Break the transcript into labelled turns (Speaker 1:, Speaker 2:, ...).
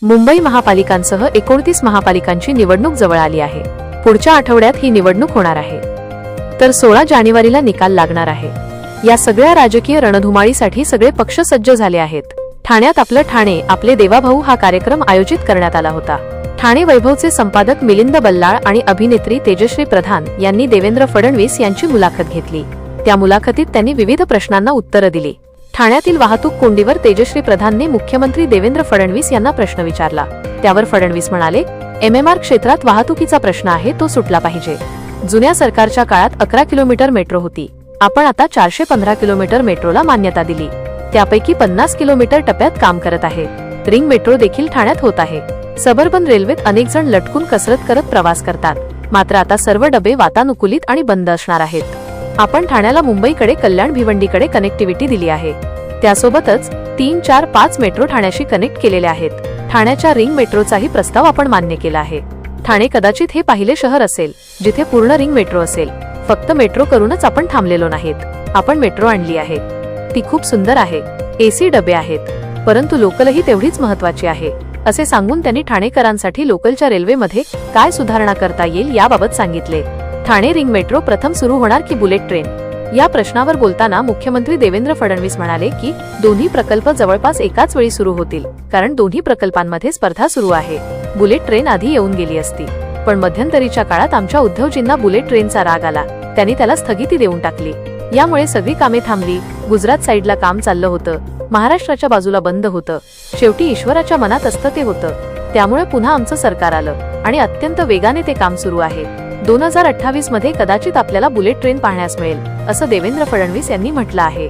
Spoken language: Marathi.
Speaker 1: मुंबई महापालिकांसह 29 महापालिकांची निवडणूक जवळ आली आहे। पुढच्या आठवड्यात ही निवडणूक होणार आहे, तर 16 जानेवारीला निकाल लागणार आहे। या सगळ्या राजकीय रणधुमाळीसाठी सगळे पक्ष सज्ज झाले आहेत। ठाण्यात आपलं ठाणे आपले देवाभाऊ हा कार्यक्रम आयोजित करण्यात आला होता। ठाणे वैभवचे संपादक मिलिंद बल्लाळ आणि अभिनेत्री तेजश्री प्रधान यांनी देवेंद्र फडणवीस यांची मुलाखत घेतली। त्या मुलाखतीत त्यांनी विविध प्रश्नांना उत्तरं दिली। ठाण्यातील वाहतूक कोंडीवर तेजश्री प्रधानने मुख्यमंत्री देवेंद्र फडणवीस यांना प्रश्न विचारला। त्यावर फडणवीस म्हणाले, MMR क्षेत्रात वाहतुकीचा प्रश्न आहे, तो सुटला पाहिजे। जुन्या सरकारच्या काळात 11 किलोमीटर मेट्रो होती, आपण आता 415 किलोमीटर मेट्रोला मान्यता दिली। त्यापैकी 50 किलोमीटर टप्प्यात काम करत आहे। रिंग मेट्रो देखील ठाण्यात होत आहे। सबर्बन रेल्वेत अनेक जण लटकून कसरत करत प्रवास करतात, मात्र आता सर्व डबे वातानुकूलित आणि बंद असणार आहेत। आपण ठाण्याला मुंबईकडे कल्याण भिवंडीकडे कनेक्टिव्हिटी दिली आहे। त्यासोबतच 3, 4, 5 मेट्रो ठाण्याशी कनेक्ट केलेले आहेत। ठाण्याच्या रिंग मेट्रोचाही प्रस्ताव आपण मान्य केला आहे। ठाणे कदाचित हे पहिले शहर असेल जिथे पूर्ण रिंग मेट्रो असेल। फक्त मेट्रो करूनच आपण थांबलेलो नाहीत, आपण मेट्रो आणली आहे। ती खूप सुंदर आहे, AC डबे आहेत, परंतु लोकलही तेवढीच महत्त्वाची आहे, असे सांगून त्यांनी ठाणेकरांसाठी लोकलच्या रेल्वेमध्ये काय सुधारणा करता येईल याबाबत सांगितले। ठाणे रिंग मेट्रो प्रथम सुरू होणार की बुलेट ट्रेन, या प्रश्नावर बोलताना मुख्यमंत्री देवेंद्र फडणवीस म्हणाले की दोन्ही प्रकल्प जवळपास एकाच वेळी सुरू होतील, कारण दोन्ही प्रकल्पांमध्ये स्पर्धा सुरू आहे। बुलेट ट्रेन आधी येऊन गेली असती, पण मध्यंतरीच्या काळात आमच्या उद्धवजींना बुलेट ट्रेनचा राग आला, त्यांनी त्याला स्थगिती देऊन टाकली। यामुळे सगळी कामे थांबली। गुजरात साईडला काम चाललं होतं, महाराष्ट्राच्या बाजूला बंद होतं। शेवटी ईश्वराच्या मनात असतं ते होतं, त्यामुळे पुन्हा आमचं सरकार आलं आणि अत्यंत वेगाने ते काम सुरू आहे। 2028 मध्ये कदाचित आपल्याला बुलेट ट्रेन पाहण्यास मिळेल, असं देवेंद्र फडणवीस यांनी म्हटलं आहे।